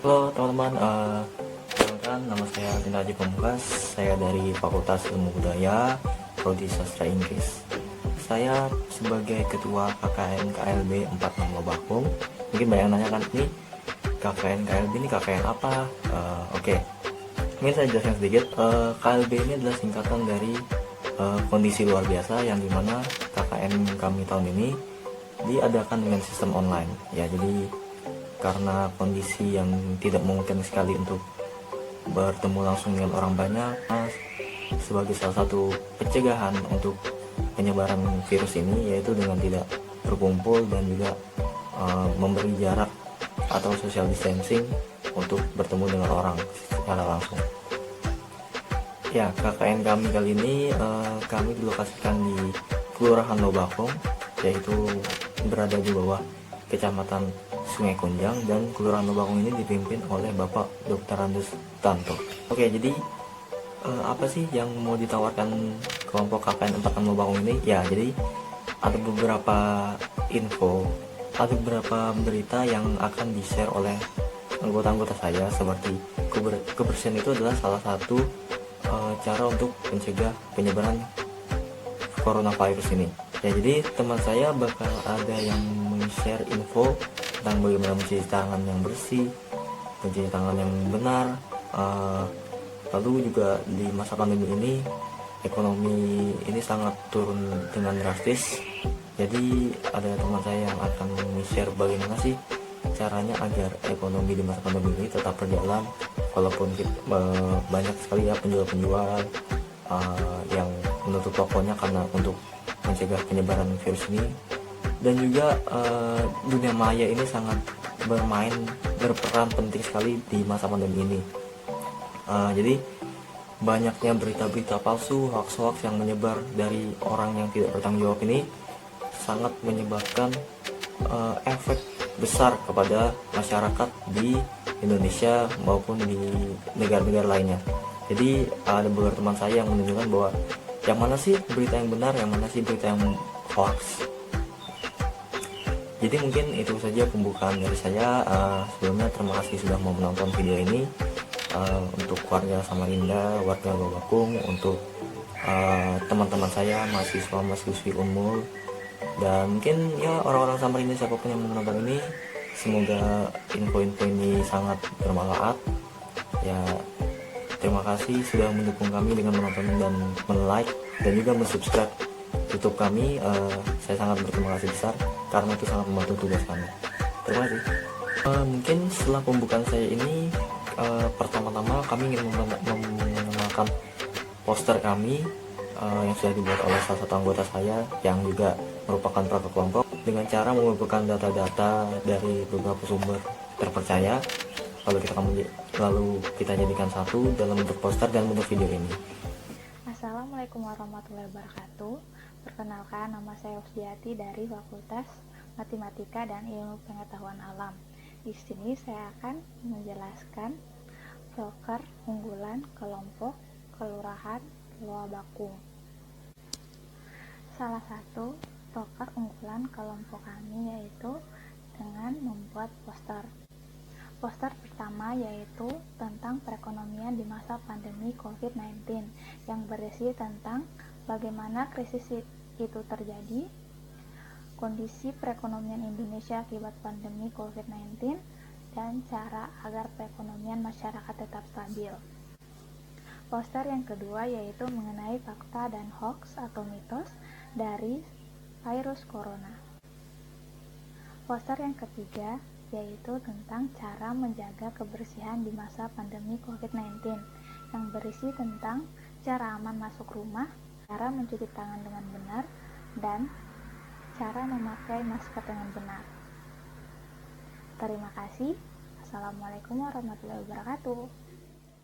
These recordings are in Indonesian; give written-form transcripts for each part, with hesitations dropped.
Halo teman-teman, kenalkan nama saya Rinda Haji Pamungkas. Saya dari Fakultas Ilmu Budaya, Prodi Sastra Inggris. Saya sebagai Ketua KKN KLB 46 Bakung. Mungkin banyak yang nanya kan, ini KKN KLB ini KKN apa? Oke. Mungkin saya jelaskan sedikit. KLB ini adalah singkatan dari kondisi luar biasa, yang dimana KKN kami tahun ini diadakan dengan sistem online. Ya, jadi karena kondisi yang tidak mungkin sekali untuk bertemu langsung dengan orang banyak, sebagai salah satu pencegahan untuk penyebaran virus ini, yaitu dengan tidak berkumpul dan juga memberi jarak atau social distancing untuk bertemu dengan orang secara langsung. Ya, KKN kami kali ini kami dilokasikan di Kelurahan Lobakong, yaitu berada di bawah Kecamatan Sungai Kunjang, dan Kelurahan Lobakong ini dipimpin oleh Bapak Dr. Andes Tanto. Oke, jadi apa sih yang mau ditawarkan kelompok KKN 46 Lobakong ini? Ya, jadi ada beberapa info, ada beberapa berita yang akan di-share oleh anggota-anggota saya, seperti kebersihan itu adalah salah satu cara untuk mencegah penyebaran coronavirus ini. Ya, jadi teman saya bakal ada yang share info tentang bagaimana mencuci tangan yang bersih, mencuci tangan yang benar. Lalu juga di masa pandemi ini, ekonomi ini sangat turun dengan drastis. Jadi ada teman saya yang akan share bagaimana sih caranya agar ekonomi di masa pandemi ini tetap berjalan, walaupun banyak sekali ya penjual-penjual yang menutup tokonya karena untuk mencegah penyebaran virus ini. Dan juga dunia maya ini sangat berperan penting sekali di masa pandemi ini. Jadi banyaknya berita-berita palsu, hoax-hoax yang menyebar dari orang yang tidak bertanggung jawab ini sangat menyebabkan efek besar kepada masyarakat di Indonesia maupun di negara-negara lainnya. Jadi ada beberapa teman saya yang menunjukkan bahwa yang mana sih berita yang benar, yang mana sih berita yang hoax. Jadi mungkin itu saja pembukaan dari saya. Sebelumnya terima kasih sudah mau menonton video ini. Untuk warga Samarinda, warga Lobakung, untuk teman-teman saya, mahasiswa-mahasiswi Unmul, dan mungkin ya orang-orang Samarinda siapapun yang menonton ini, semoga info-info ini sangat bermanfaat. Ya, terima kasih sudah mendukung kami dengan menonton dan men-like dan juga men-subscribe YouTube kami. Saya sangat berterima kasih besar karena itu sangat membantu tugas kami. Terima kasih. Mungkin setelah pembukaan saya ini, pertama-tama kami ingin mengenalkan poster kami yang sudah dibuat oleh salah satu anggota saya yang juga merupakan perangkat kelompok, dengan cara mengumpulkan data-data dari beberapa sumber terpercaya, lalu kita jadikan satu dalam bentuk poster dan bentuk video ini. Assalamualaikum warahmatullahi wabarakatuh. Perkenalkan, nama saya Usdiati dari Fakultas Matematika dan Ilmu Pengetahuan Alam. Di sini saya akan menjelaskan proker unggulan kelompok Kelurahan Lobakung. Salah satu proker unggulan kelompok kami yaitu dengan membuat poster. Poster pertama yaitu tentang perekonomian di masa pandemi COVID-19 yang berisi tentang bagaimana krisis itu terjadi, kondisi perekonomian Indonesia akibat pandemi COVID-19, dan cara agar perekonomian masyarakat tetap stabil. Poster yang kedua yaitu mengenai fakta dan hoax atau mitos dari virus corona. Poster yang ketiga yaitu tentang cara menjaga kebersihan di masa pandemi COVID-19 yang berisi tentang cara aman masuk rumah, cara mencuci tangan dengan benar, dan cara memakai masker dengan benar. Terima kasih. Assalamualaikum warahmatullahi wabarakatuh.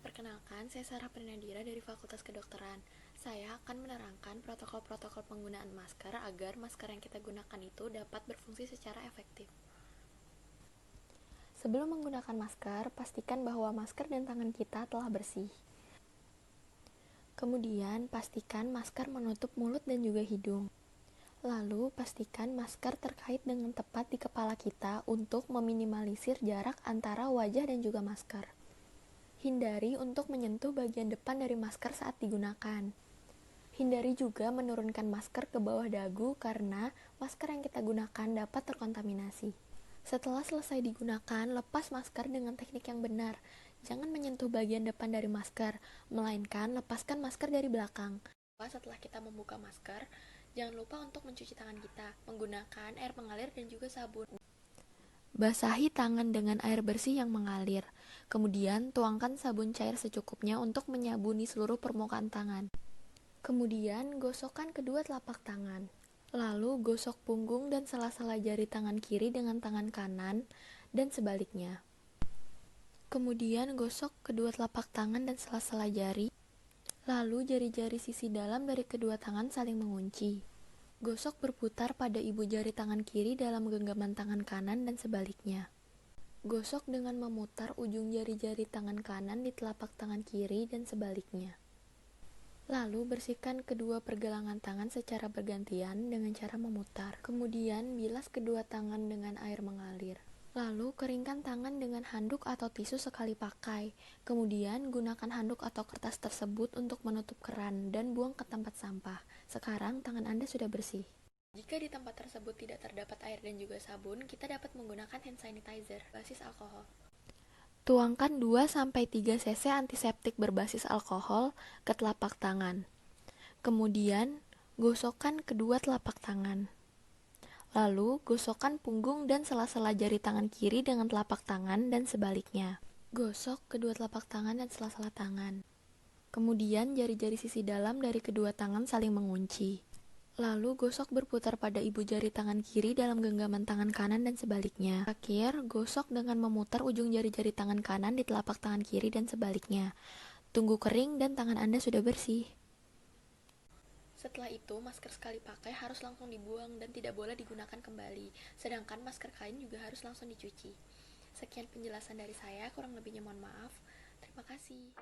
Perkenalkan, saya Sarah Prinadira dari Fakultas Kedokteran. Saya akan menerangkan protokol-protokol penggunaan masker agar masker yang kita gunakan itu dapat berfungsi secara efektif. Sebelum menggunakan masker, pastikan bahwa masker dan tangan kita telah bersih. Kemudian, pastikan masker menutup mulut dan juga hidung. Lalu, pastikan masker terkait dengan tepat di kepala kita untuk meminimalisir jarak antara wajah dan juga masker. Hindari untuk menyentuh bagian depan dari masker saat digunakan. Hindari juga menurunkan masker ke bawah dagu karena masker yang kita gunakan dapat terkontaminasi. Setelah selesai digunakan, lepas masker dengan teknik yang benar. Jangan menyentuh bagian depan dari masker, melainkan lepaskan masker dari belakang. Setelah kita membuka masker, jangan lupa untuk mencuci tangan kita menggunakan air mengalir dan juga sabun. Basahi tangan dengan air bersih yang mengalir. Kemudian, tuangkan sabun cair secukupnya untuk menyabuni seluruh permukaan tangan. Kemudian, gosokkan kedua telapak tangan. Lalu, gosok punggung dan sela-sela jari tangan kiri dengan tangan kanan dan sebaliknya. Kemudian, gosok kedua telapak tangan dan sela-sela jari. Lalu, jari-jari sisi dalam dari kedua tangan saling mengunci. Gosok berputar pada ibu jari tangan kiri dalam genggaman tangan kanan dan sebaliknya. Gosok dengan memutar ujung jari-jari tangan kanan di telapak tangan kiri dan sebaliknya. Lalu, bersihkan kedua pergelangan tangan secara bergantian dengan cara memutar. Kemudian, bilas kedua tangan dengan air mengalir. Lalu, keringkan tangan dengan handuk atau tisu sekali pakai. Kemudian, gunakan handuk atau kertas tersebut untuk menutup keran dan buang ke tempat sampah. Sekarang, tangan Anda sudah bersih. Jika di tempat tersebut tidak terdapat air dan juga sabun, kita dapat menggunakan hand sanitizer berbasis alkohol. Tuangkan 2-3 cc antiseptik berbasis alkohol ke telapak tangan. Kemudian, gosokkan kedua telapak tangan. Lalu, gosokkan punggung dan sela-sela jari tangan kiri dengan telapak tangan dan sebaliknya. Gosok kedua telapak tangan dan sela-sela tangan. Kemudian, jari-jari sisi dalam dari kedua tangan saling mengunci. Lalu, gosok berputar pada ibu jari tangan kiri dalam genggaman tangan kanan dan sebaliknya. Terakhir, gosok dengan memutar ujung jari-jari tangan kanan di telapak tangan kiri dan sebaliknya. Tunggu kering dan tangan Anda sudah bersih. Setelah itu, masker sekali pakai harus langsung dibuang dan tidak boleh digunakan kembali. Sedangkan masker kain juga harus langsung dicuci. Sekian penjelasan dari saya, kurang lebihnya mohon maaf. Terima kasih.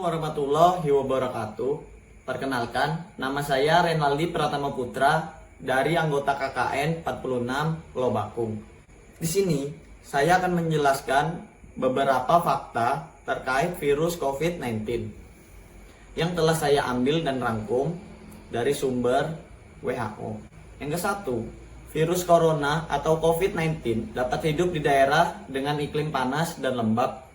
Assalamualaikum warahmatullahi wabarakatuh. Perkenalkan, nama saya Renaldi Pratama Putra dari anggota KKN 46 Pulau Bakung. Di sini, saya akan menjelaskan beberapa fakta terkait virus COVID-19 yang telah saya ambil dan rangkum dari sumber WHO. Yang ke satu, virus corona atau COVID-19 dapat hidup di daerah dengan iklim panas dan lembab.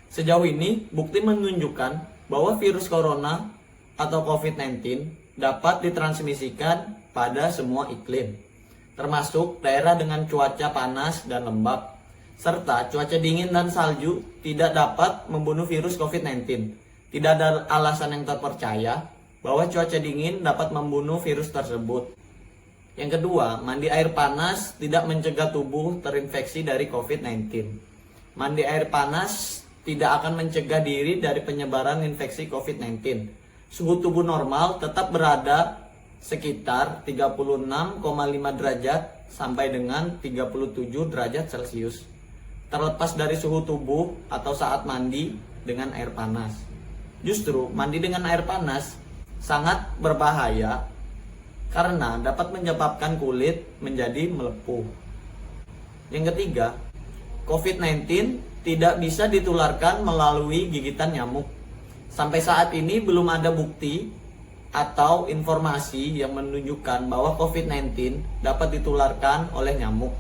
Sejauh ini, bukti menunjukkan bahwa virus corona atau COVID-19 dapat ditransmisikan pada semua iklim, termasuk daerah dengan cuaca panas dan lembab, serta cuaca dingin dan salju tidak dapat membunuh virus COVID-19. Tidak ada alasan yang terpercaya bahwa cuaca dingin dapat membunuh virus tersebut. Yang kedua, mandi air panas tidak mencegah tubuh terinfeksi dari COVID-19. Mandi air panas tidak akan mencegah diri dari penyebaran infeksi COVID-19. Suhu tubuh normal tetap berada sekitar 36,5 derajat sampai dengan 37 derajat Celcius, terlepas dari suhu tubuh atau saat mandi dengan air panas. Justru mandi dengan air panas sangat berbahaya karena dapat menyebabkan kulit menjadi melepuh. Yang ketiga, COVID-19 tidak bisa ditularkan melalui gigitan nyamuk. Sampai saat ini belum ada bukti atau informasi yang menunjukkan bahwa COVID-19 dapat ditularkan oleh nyamuk.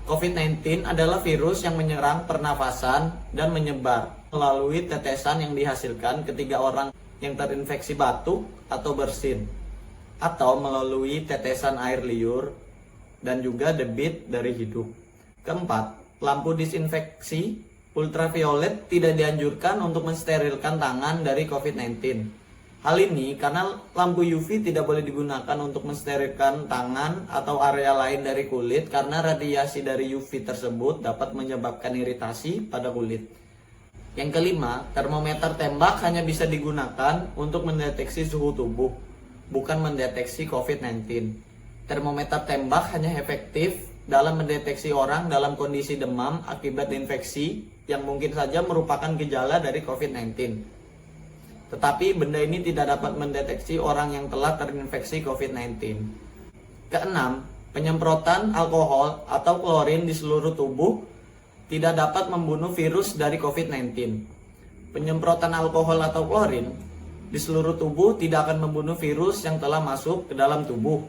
COVID-19 adalah virus yang menyerang pernafasan dan menyebar melalui tetesan yang dihasilkan ketika orang yang terinfeksi batuk atau bersin, atau melalui tetesan air liur dan juga debit dari hidung. Keempat, lampu disinfeksi ultraviolet tidak dianjurkan untuk mensterilkan tangan dari COVID-19. Hal ini karena lampu UV tidak boleh digunakan untuk mensterilkan tangan atau area lain dari kulit karena radiasi dari UV tersebut dapat menyebabkan iritasi pada kulit. Yang kelima, termometer tembak hanya bisa digunakan untuk mendeteksi suhu tubuh, bukan mendeteksi COVID-19. Termometer tembak hanya efektif dalam mendeteksi orang dalam kondisi demam akibat infeksi yang mungkin saja merupakan gejala dari COVID-19. Tetapi benda ini tidak dapat mendeteksi orang yang telah terinfeksi COVID-19. Keenam, penyemprotan alkohol atau klorin di seluruh tubuh tidak dapat membunuh virus dari COVID-19. Penyemprotan alkohol atau klorin di seluruh tubuh tidak akan membunuh virus yang telah masuk ke dalam tubuh.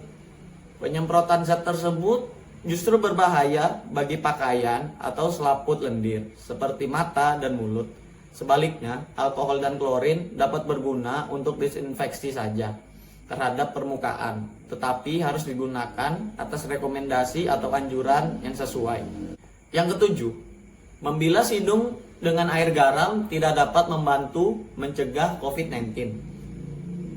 Penyemprotan zat tersebut justru berbahaya bagi pakaian atau selaput lendir, seperti mata dan mulut. Sebaliknya, alkohol dan klorin dapat berguna untuk disinfeksi saja terhadap permukaan, tetapi harus digunakan atas rekomendasi atau anjuran yang sesuai. Yang ketujuh, membilas hidung dengan air garam tidak dapat membantu mencegah COVID-19.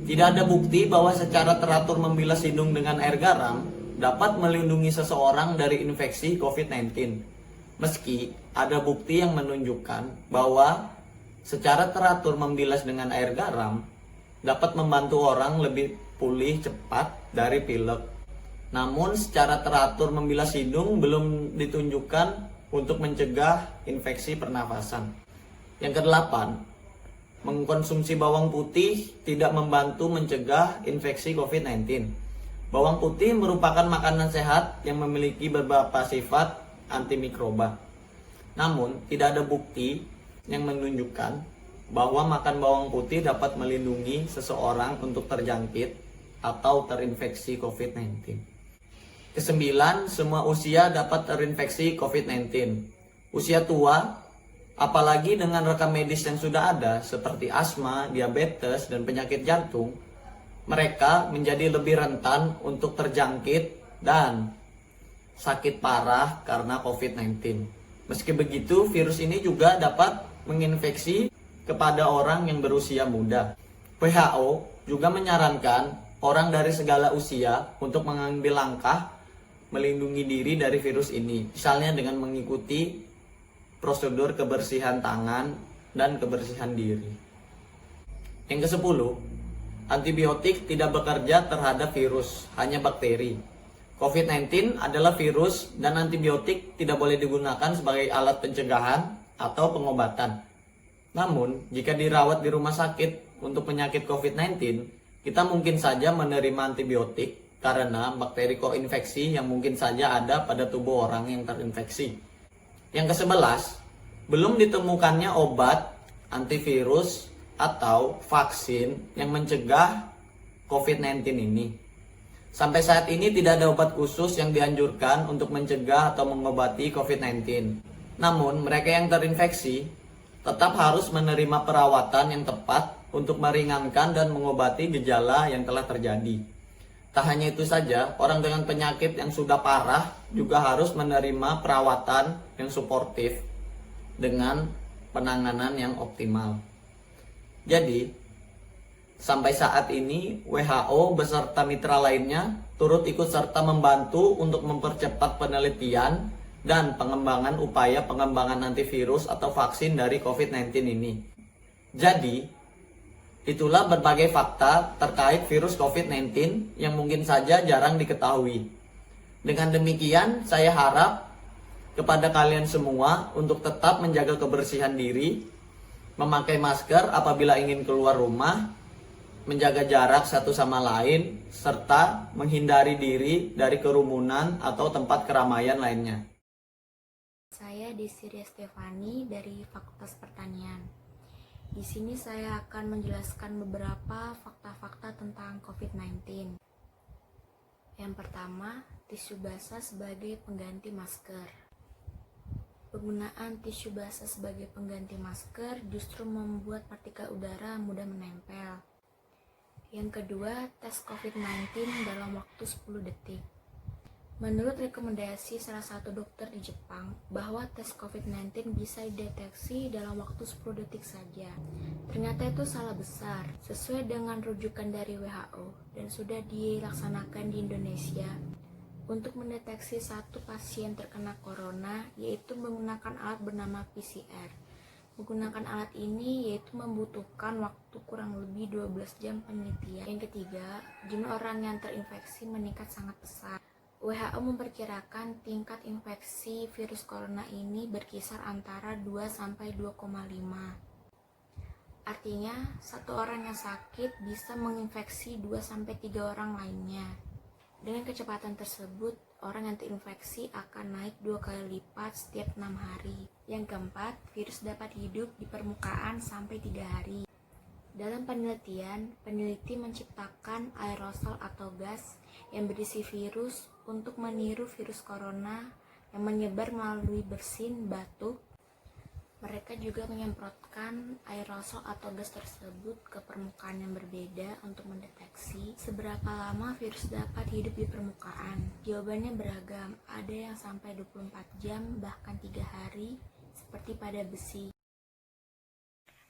Tidak ada bukti bahwa secara teratur membilas hidung dengan air garam dapat melindungi seseorang dari infeksi COVID-19. Meski ada bukti yang menunjukkan bahwa secara teratur membilas dengan air garam dapat membantu orang lebih pulih cepat dari pilek. Namun secara teratur membilas hidung belum ditunjukkan untuk mencegah infeksi pernafasan. Yang kedelapan, mengkonsumsi bawang putih tidak membantu mencegah infeksi COVID-19. Bawang putih merupakan makanan sehat yang memiliki beberapa sifat antimikroba. Namun tidak ada bukti yang menunjukkan bahwa makan bawang putih dapat melindungi seseorang untuk terjangkit atau terinfeksi COVID-19. Kesembilan, semua usia dapat terinfeksi COVID-19. Usia tua, apalagi dengan rekam medis yang sudah ada seperti asma, diabetes, dan penyakit jantung, mereka menjadi lebih rentan untuk terjangkit dan sakit parah karena COVID-19. Meski begitu, virus ini juga dapat menginfeksi kepada orang yang berusia muda. WHO juga menyarankan orang dari segala usia untuk mengambil langkah melindungi diri dari virus ini, misalnya dengan mengikuti prosedur kebersihan tangan dan kebersihan diri. Yang ke-10, antibiotik tidak bekerja terhadap virus, hanya bakteri. COVID-19 adalah virus dan antibiotik tidak boleh digunakan sebagai alat pencegahan atau pengobatan. Namun, jika dirawat di rumah sakit untuk penyakit COVID-19, kita mungkin saja menerima antibiotik karena bakteri koinfeksi yang mungkin saja ada pada tubuh orang yang terinfeksi. Yang ke-11, belum ditemukannya obat, antivirus, atau vaksin yang mencegah COVID-19 ini. Sampai saat ini tidak ada obat khusus yang dianjurkan untuk mencegah atau mengobati COVID-19. Namun, mereka yang terinfeksi tetap harus menerima perawatan yang tepat untuk meringankan dan mengobati gejala yang telah terjadi. Tak hanya itu saja, orang dengan penyakit yang sudah parah juga harus menerima perawatan yang suportif dengan penanganan yang optimal. Jadi, sampai saat ini WHO beserta mitra lainnya turut ikut serta membantu untuk mempercepat penelitian dan pengembangan upaya pengembangan antivirus atau vaksin dari COVID-19 ini. Jadi, itulah berbagai fakta terkait virus COVID-19 yang mungkin saja jarang diketahui. Dengan demikian, saya harap kepada kalian semua untuk tetap menjaga kebersihan diri, memakai masker apabila ingin keluar rumah, menjaga jarak satu sama lain, serta menghindari diri dari kerumunan atau tempat keramaian lainnya. Saya Desiree Stefani dari Fakultas Pertanian. Di sini saya akan menjelaskan beberapa fakta-fakta tentang COVID-19. Yang pertama, tisu basah sebagai pengganti masker. Penggunaan tisu basah sebagai pengganti masker justru membuat partikel udara mudah menempel. Yang kedua, tes COVID-19 dalam waktu 10 detik. Menurut rekomendasi salah satu dokter di Jepang, bahwa tes COVID-19 bisa dideteksi dalam waktu 10 detik saja. Ternyata itu salah besar, sesuai dengan rujukan dari WHO, dan sudah dilaksanakan di Indonesia. Untuk mendeteksi satu pasien terkena corona, yaitu menggunakan alat bernama PCR. Menggunakan alat ini yaitu membutuhkan waktu kurang lebih 12 jam penelitian. Yang ketiga, jumlah orang yang terinfeksi meningkat sangat besar. WHO memperkirakan tingkat infeksi virus corona ini berkisar antara 2-2,5. Artinya, satu orang yang sakit bisa menginfeksi 2-3 orang lainnya. Dengan kecepatan tersebut, orang yang terinfeksi akan naik 2 kali lipat setiap 6 hari. Yang keempat, virus dapat hidup di permukaan sampai 3 hari. Dalam penelitian, peneliti menciptakan aerosol atau gas yang berisi virus untuk meniru virus corona yang menyebar melalui bersin, batuk. Mereka juga menyemprotkan aerosol atau gas tersebut ke permukaan yang berbeda untuk mendeteksi seberapa lama virus dapat hidup di permukaan. Jawabannya beragam, ada yang sampai 24 jam, bahkan 3 hari, seperti pada besi.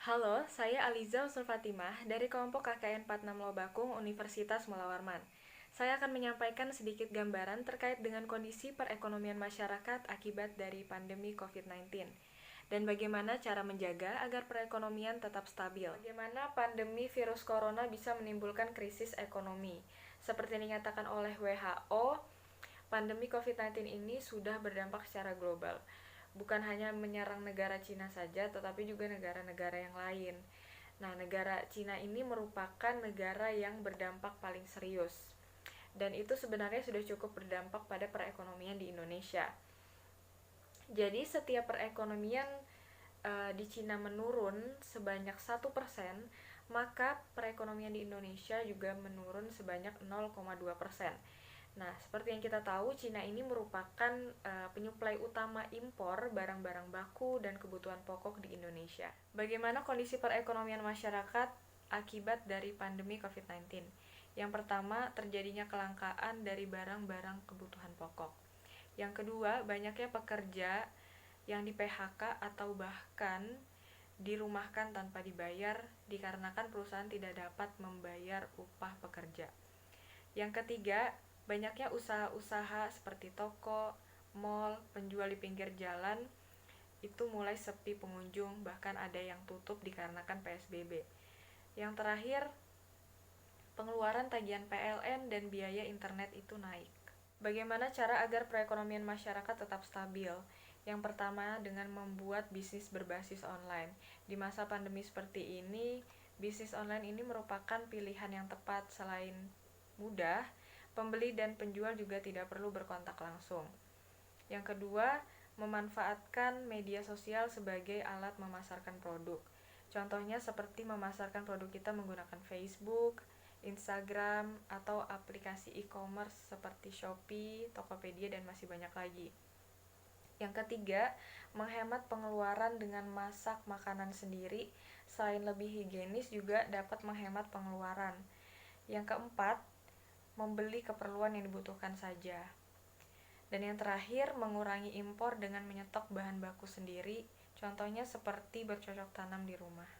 Halo, saya Aliza Usul Fatimah dari kelompok KKN 46 Lobakung Universitas Mula Warman. Saya akan menyampaikan sedikit gambaran terkait dengan kondisi perekonomian masyarakat akibat dari pandemi COVID-19. Dan bagaimana cara menjaga agar perekonomian tetap stabil. Bagaimana pandemi virus corona bisa menimbulkan krisis ekonomi. Seperti dinyatakan oleh WHO, pandemi COVID-19 ini sudah berdampak secara global. Bukan hanya menyerang negara Cina saja, tetapi juga negara-negara yang lain. Nah, negara Cina ini merupakan negara yang berdampak paling serius. Dan itu sebenarnya sudah cukup berdampak pada perekonomian di Indonesia. Jadi setiap perekonomian di Cina menurun sebanyak 1%, maka perekonomian di Indonesia juga menurun sebanyak 0,2%. Nah, seperti yang kita tahu, Cina ini merupakan penyuplai utama impor barang-barang baku dan kebutuhan pokok di Indonesia. Bagaimana kondisi perekonomian masyarakat akibat dari pandemi COVID-19? Yang pertama, terjadinya kelangkaan dari barang-barang kebutuhan pokok. Yang kedua, banyaknya pekerja yang di PHK atau bahkan dirumahkan tanpa dibayar dikarenakan perusahaan tidak dapat membayar upah pekerja. Yang ketiga, banyaknya usaha-usaha seperti toko, mal, penjual di pinggir jalan itu mulai sepi pengunjung, bahkan ada yang tutup dikarenakan PSBB. Yang terakhir, pengeluaran tagihan PLN dan biaya internet itu naik. Bagaimana cara agar perekonomian masyarakat tetap stabil? Yang pertama, dengan membuat bisnis berbasis online. Di masa pandemi seperti ini, bisnis online ini merupakan pilihan yang tepat. Selain mudah, pembeli dan penjual juga tidak perlu berkontak langsung. Yang kedua, memanfaatkan media sosial sebagai alat memasarkan produk. Contohnya seperti memasarkan produk kita menggunakan Facebook, Instagram, atau aplikasi e-commerce seperti Shopee, Tokopedia, dan masih banyak lagi. Yang ketiga, menghemat pengeluaran dengan masak makanan sendiri. Selain lebih higienis, juga dapat menghemat pengeluaran. Yang keempat, membeli keperluan yang dibutuhkan saja. Dan yang terakhir, mengurangi impor dengan menyetok bahan baku sendiri. Contohnya seperti bercocok tanam di rumah.